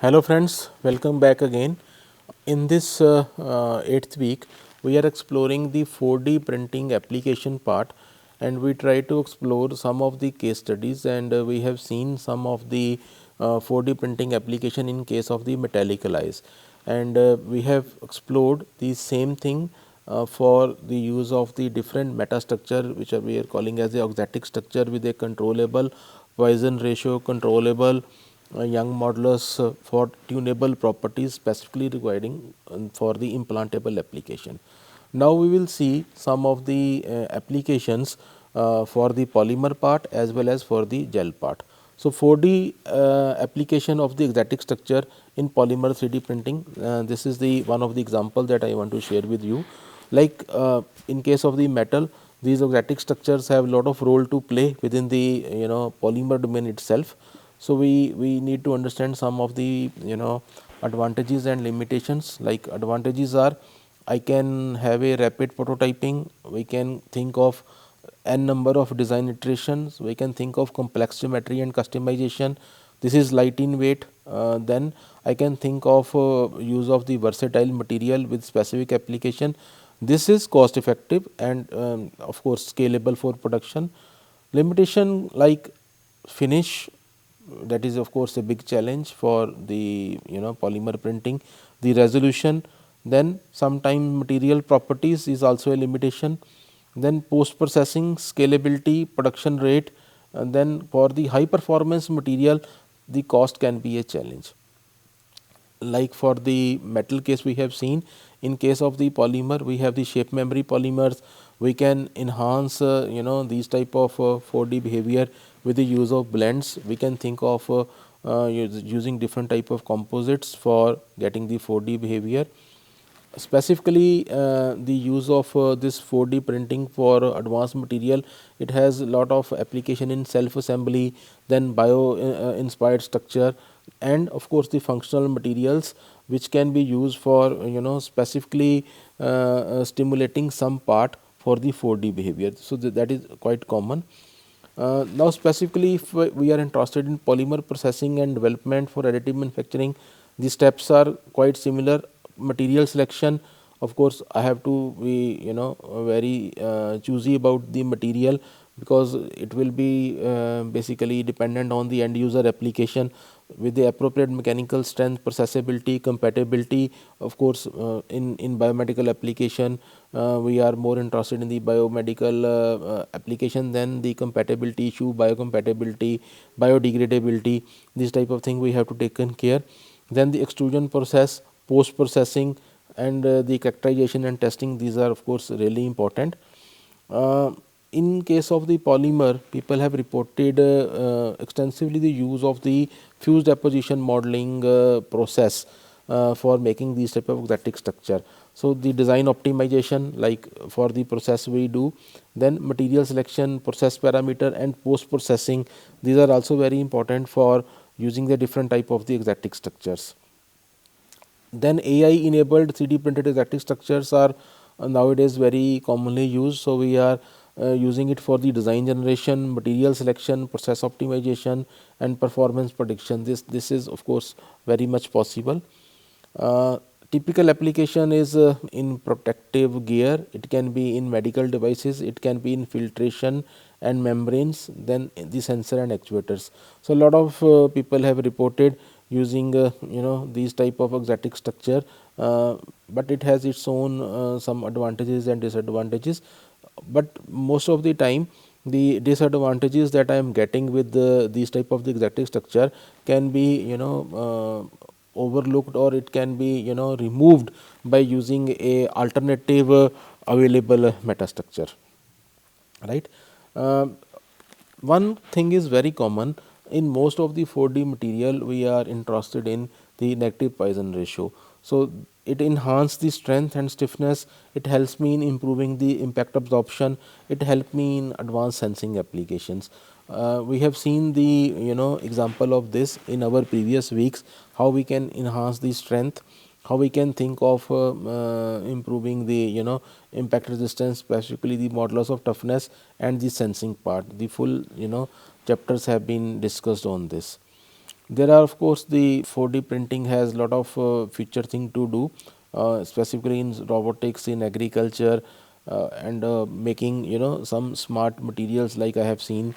Hello friends, welcome back again. In this 8th week, we are exploring the 4D printing application part, and we try to explore some of the case studies, and we have seen some of the 4D printing application in case of the metallic alloys, and we have explored the same thing for the use of the different metastructure, which we are calling as the auxetic structure with a controllable Poisson ratio, controllable young modulus for tunable properties specifically requiring for the implantable application. Now, we will see some of the applications for the polymer part as well as for the gel part. So, 4D application of the exotic structure in polymer 3D printing, this is the one of the example that I want to share with you. Like in case of the metal, these exotic structures have a lot of role to play within the polymer domain itself. So, we need to understand some of the advantages and limitations. Like advantages are, I can have a rapid prototyping, we can think of n number of design iterations, we can think of complex geometry and customization. This is light in weight. Then I can think of use of the versatile material with specific application. This is cost effective and of course scalable for production. Limitation like finish, that is of course a big challenge for the polymer printing. The resolution, then sometime material properties is also a limitation. Then post processing, scalability, production rate, and then for the high performance material the cost can be a challenge. Like for the metal case, we have seen in case of the polymer we have the shape memory polymers. We can enhance these type of 4D behavior with the use of blends. We can think of using different type of composites for getting the 4D behavior. Specifically the use of this 4D printing for advanced material, it has a lot of application in self assembly, then bio inspired structure, and of course the functional materials which can be used for specifically stimulating some part for the 4D behavior. So that is quite common. Now specifically if we are interested in polymer processing and development for additive manufacturing, the steps are quite similar. Material selection, of course I have to be very choosy about the material, because it will be basically dependent on the end user application. With the appropriate mechanical strength, processability, compatibility, of course in biomedical application we are more interested in the biomedical application than the compatibility issue, biocompatibility, biodegradability, this type of thing we have to take care. Then the extrusion process, post processing, and the characterization and testing, these are of course really important. uh, in case of the polymer, people have reported extensively the use of the fused deposition modeling process for making these type of exotic structure. So the design optimization, like for the process we do, then material selection, process parameter, and post processing, these are also very important for using the different type of the exotic structures. Then AI enabled 3D printed exotic structures are nowadays very commonly used. So we are using it for the design generation, material selection, process optimization, and performance prediction. This is of course very much possible. Uh, Typical application is in protective gear, it can be in medical devices, it can be in filtration and membranes, then the sensor and actuators. So a lot of people have reported using these type of exotic structure, but it has its own some advantages and disadvantages. But most of the time the disadvantages that I am getting with these type of the exotic structure can be overlooked, or it can be removed by using a alternative available metastructure, right. Um One thing is very common in most of the 4D material, we are interested in the negative Poisson ratio. So it enhances the strength and stiffness, it helps me in improving the impact absorption, it helps me in advanced sensing applications. We have seen the example of this in our previous weeks, how we can enhance the strength, how we can think of improving the impact resistance, specifically the modulus of toughness and the sensing part. The full chapters have been discussed on this. There are of course the 4D printing has lot of future thing to do, specifically in robotics, in agriculture, and making some smart materials, like I have seen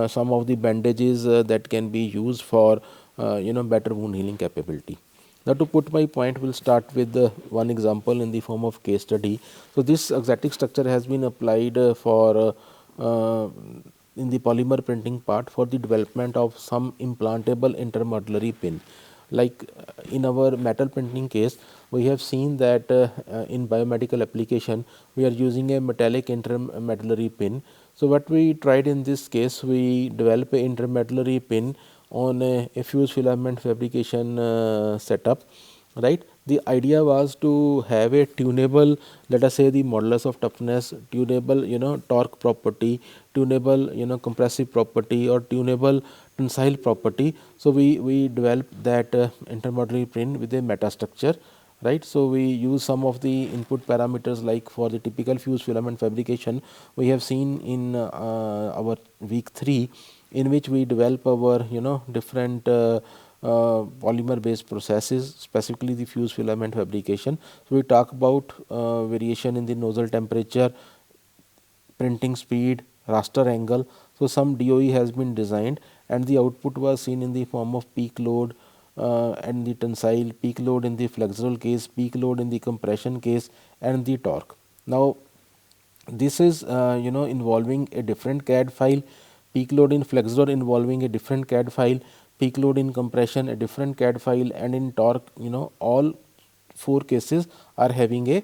some of the bandages that can be used for better wound healing capability. Now, to put my point, we'll start with one example in the form of case study. So, this Auxetic structure has been applied for in the polymer printing part for the development of some implantable intermedullary pin. Like in our metal printing case, we have seen that in biomedical application, we are using a metallic intermedullary pin. So, what we tried in this case, we develop a intermedullary pin on a fused filament fabrication setup, right. The idea was to have a tunable, let us say the modulus of toughness, tunable torque property, tunable compressive property, or tunable tensile property. So we developed that intermodular pin with a metastructure, right. So we use some of the input parameters, like for the typical fused filament fabrication we have seen in our week 3, in which we develop our different polymer based processes, specifically the fused filament fabrication. So we talk about variation in the nozzle temperature, printing speed, raster angle. So some DOE has been designed, and the output was seen in the form of peak load and the tensile, peak load in the flexural case, peak load in the compression case, and the torque. Now this is involving a different CAD file, peak load in flexor involving a different CAD file, peak load in compression a different CAD file, and in torque all four cases are having a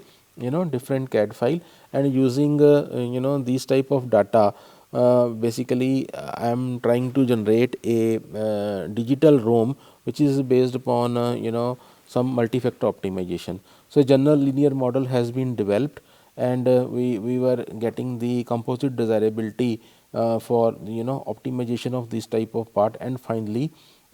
different CAD file. And using these type of data, basically I am trying to generate a digital ROM which is based upon some multi-factor optimization. So a general linear model has been developed, and we were getting the composite desirability for optimization of this type of part, and finally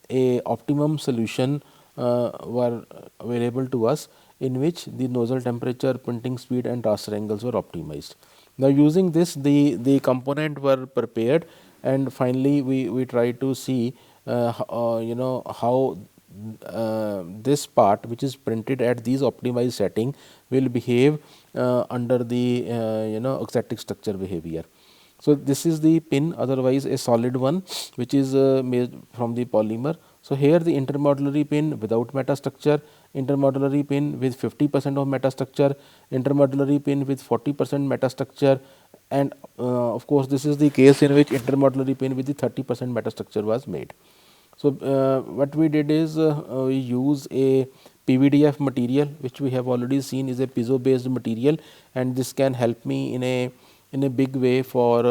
a optimum solution were available to us, in which the nozzle temperature, printing speed, and raster angles were optimized. Now using this, the component were prepared, and finally we try to see how this part which is printed at these optimized setting will behave under the auxetic structure behavior. So this is the pin, otherwise a solid one, which is made from the polymer. So here the intermodular pin without metastructure, intermodular pin with 50% of metastructure, intermodular pin with 40% metastructure, and of course this is the case in which intermodular pin with the 30% metastructure was made. So what we did is we use a PVDF material, which we have already seen is a piezo based material, and this can help me in a big way for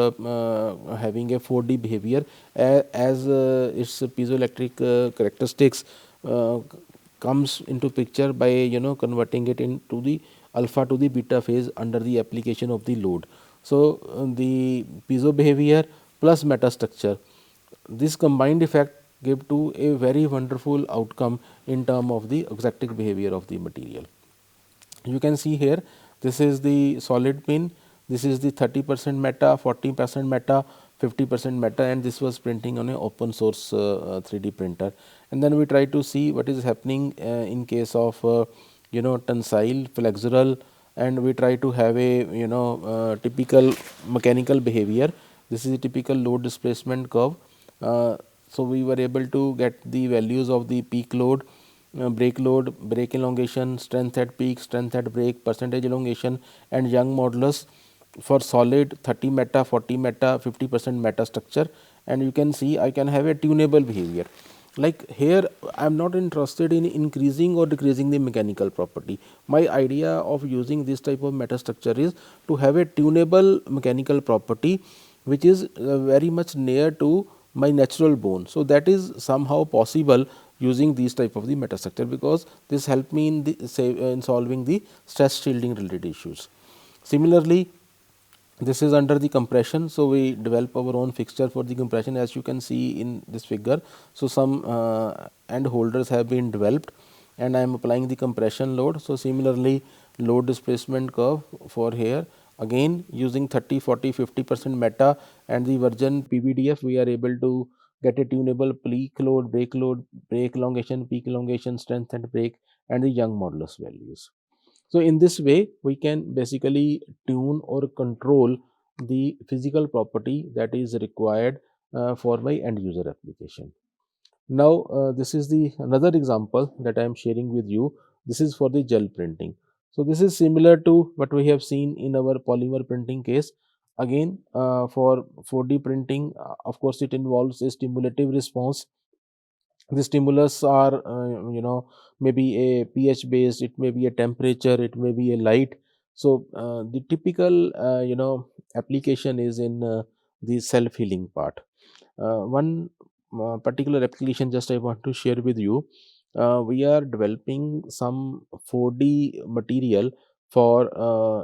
having a 4D behavior, as its piezoelectric characteristics comes into picture by converting it into the alpha to the beta phase under the application of the load. So the piezo behavior plus metastructure, this combined effect give to a very wonderful outcome in term of the auxetic behavior of the material. You can see here, this is the solid pin, this is the 30% meta, 40% meta, 50% meta, and this was printing on a open source 3D printer. And then we try to see what is happening in case of tensile, flexural, and we try to have a typical mechanical behavior. This is a typical load displacement curve. So we were able to get the values of the peak load, break load, break elongation, strength at peak, strength at break, percentage elongation, and Young modulus for solid 30 meta, 40 meta, 50% meta structure. And you can see I can have a tunable behavior. Like here I am not interested in increasing or decreasing the mechanical property. My idea of using this type of metastructure is to have a tunable mechanical property which is very much near to my natural bone. So that is somehow possible using these type of the metastructure, because this help me in the say in solving the stress shielding related issues. Similarly, this is under the compression. So we develop our own fixture for the compression, as you can see in this figure. So some end holders have been developed, and I am applying the compression load. So similarly, load displacement curve for here, again using 30, 40, 50% meta and the version PVDF, we are able to get a tunable peak load, break elongation, peak elongation, strength and break, and the Young modulus values. So in this way, we can basically tune or control the physical property that is required for my end user application. Now, this is the another example that I am sharing with you. This is for the gel printing. So this is similar to what we have seen in our polymer printing case. Again, for 4D printing, of course, it involves a stimulative response. The stimulus are, maybe a pH based, it may be a temperature, it may be a light. So the typical, application is in the self healing part. One particular application just I want to share with you. We are developing some 4D material for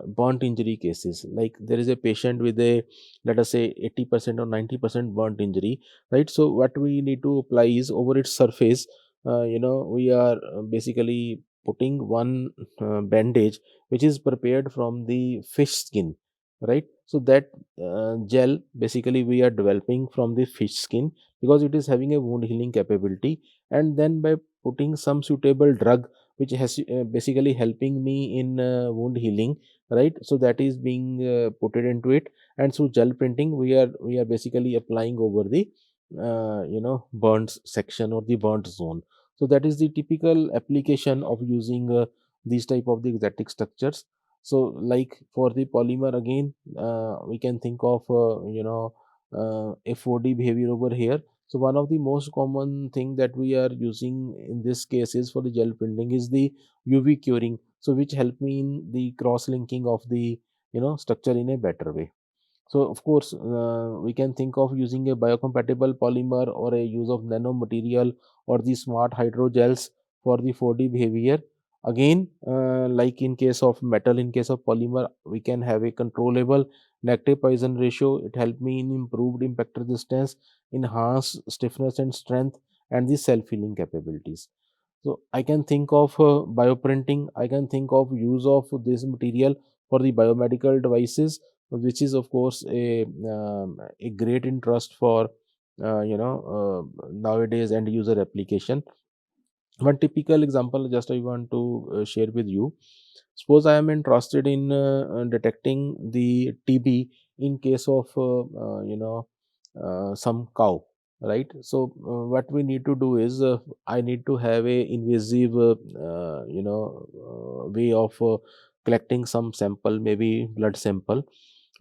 burnt injury cases. Like there is a patient with a, let us say, 80% or 90% burnt injury, right? So what we need to apply is over its surface, we are basically putting one bandage which is prepared from the fish skin, right? So that gel basically we are developing from the fish skin because it is having a wound healing capability, and then by putting some suitable drug which has basically helping me in wound healing, right? So that is being put it into it, and through gel printing we are basically applying over the burnt section or the burnt zone. So that is the typical application of using these type of the exotic structures. So like for the polymer again, we can think of a 4D behavior over here. So one of the most common thing that we are using in this case is for the gel printing is the UV curing, so which help me in the cross linking of the structure in a better way. So of course, we can think of using a biocompatible polymer or a use of nanomaterial or the smart hydrogels for the 4D behavior. Again, like in case of metal, in case of polymer, we can have a controllable negative Poisson ratio. It help me in improved impact resistance, enhanced stiffness and strength, and the self-healing capabilities. So I can think of bioprinting. I can think of use of this material for the biomedical devices, which is of course a great interest for nowadays end user application. One typical example just I want to share with you. Suppose I am interested in detecting the TB in case of some cow, right? So what we need to do is I need to have a invasive way of collecting some sample, maybe blood sample.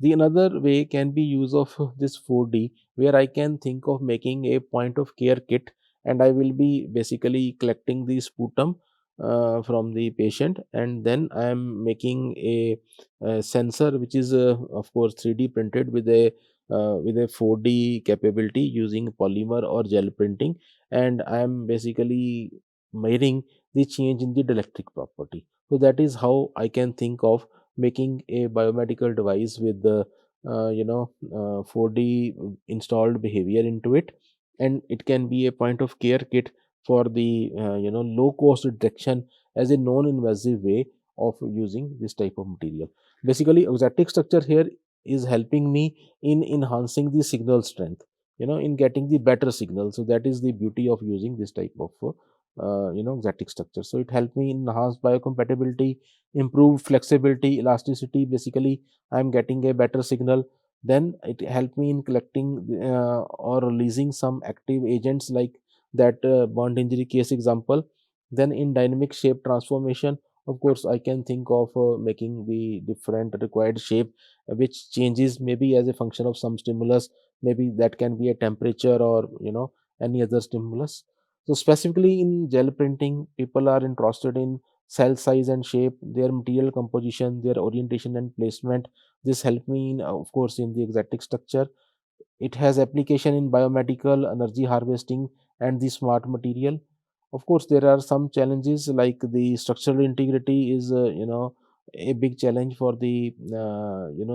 The another way can be use of this 4D, where I can think of making a point of care kit, and I will be basically collecting the sputum from the patient, and then I am making a sensor which is of course 3D printed with a 4D capability using polymer or gel printing, and I am basically measuring the change in the dielectric property. So that is how I can think of making a biomedical device with the 4D installed behavior into it, and it can be a point of care kit for the low cost detection as a non invasive way of using this type of material. Basically, exotic structure here is helping me in enhancing the signal strength, in getting the better signal. So that is the beauty of using this type of exotic structure. So it helped me enhance biocompatibility, improve flexibility, elasticity. Basically, I am getting a better signal. Then it helped me in collecting or releasing some active agents like that burnt injury case example. Then in dynamic shape transformation, of course I can think of making the different required shape, which changes maybe as a function of some stimulus. Maybe that can be a temperature or any other stimulus. So specifically in gel printing, people are interested in cell size and shape, their material composition, their orientation and placement. This help me in, of course, in the exotic structure. It has application in biomedical, energy harvesting, and the smart material. Of course, there are some challenges like the structural integrity is a big challenge for the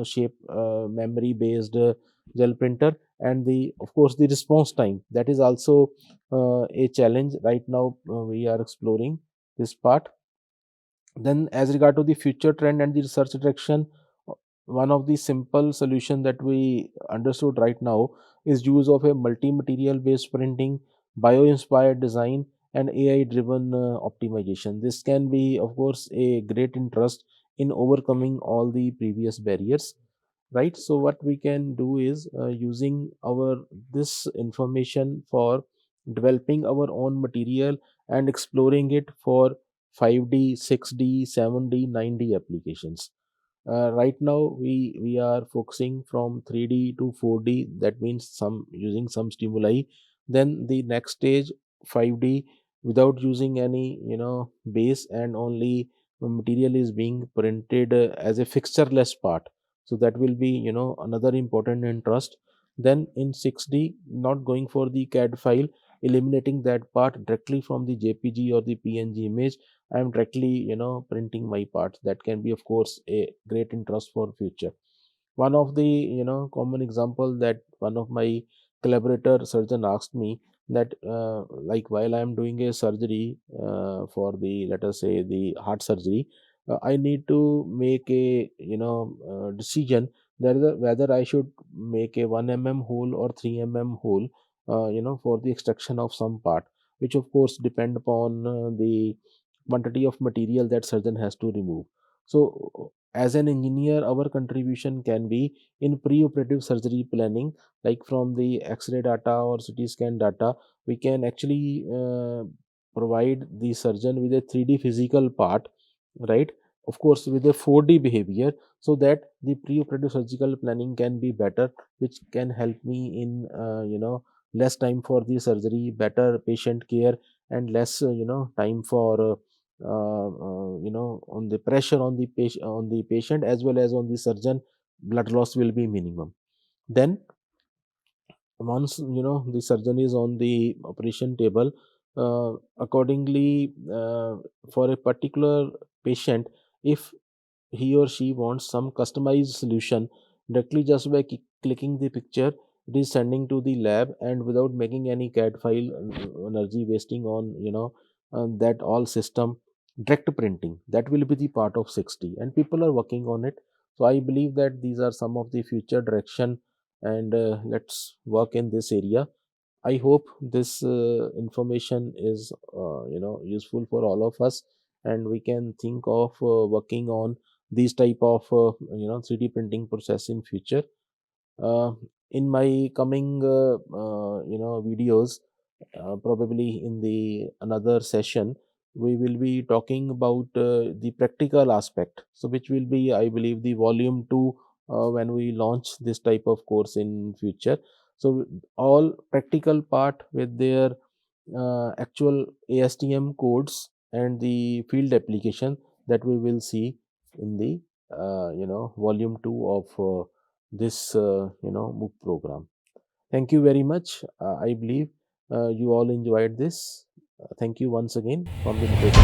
shape memory based gel printer, and the of course the response time, that is also a challenge. Right now we are exploring this part. Then, as regard to the future trend and the research direction, one of the simple solution that we understood right now, is use of a multi-material based printing, bio-inspired design, and AI-driven optimization. This can be, of course, a great interest in overcoming all the previous barriers, right? So what we can do is using our this information for developing our own material and exploring it for 5D, 6D, 7D, 9D applications. Right now we are focusing from 3D to 4D. That means some using some stimuli. Then the next stage, 5D, without using any base, and only material is being printed as a fixtureless part. So that will be another important interest. Then in 6D, not going for the CAD file, eliminating that part directly from the JPG or the PNG image. I am directly printing my parts. That can be, of course, a great interest for future. One of the common example that one of my collaborator surgeon asked me that like while I am doing a surgery for the, let us say, the heart surgery, I need to make a decision whether I should make a 1 mm hole or 3 mm hole, for the extraction of some part, which of course depend upon the quantity of material that surgeon has to remove. So as an engineer, our contribution can be in pre-operative surgery planning, like from the X-ray data or CT scan data, we can actually provide the surgeon with a 3D physical part, right? Of course, with a 4D behavior, so that the pre-operative surgical planning can be better, which can help me in less time for the surgery, better patient care, and less time for on the pressure on the patient as well as on the surgeon. Blood loss will be minimum. Then once the surgeon is on the operation table, accordingly, for a particular patient, if he or she wants some customized solution, directly just by clicking the picture, it is sending to the lab, and without making any CAD file, energy wasting on that all system, direct printing, that will be the part of 60, and people are working on it. So I believe that these are some of the future direction, and let's work in this area. I hope this information is useful for all of us, and we can think of working on these type of 3D printing process in future. Uh, in my coming videos, probably in the another session, we will be talking about the practical aspect. So which will be, I believe, the volume 2 when we launch this type of course in future. So all practical part with their actual ASTM codes and the field application, that we will see in the volume 2 of this MOOC program. Thank you very much. I believe you all enjoyed this. Thank you once again from the Nitesh team.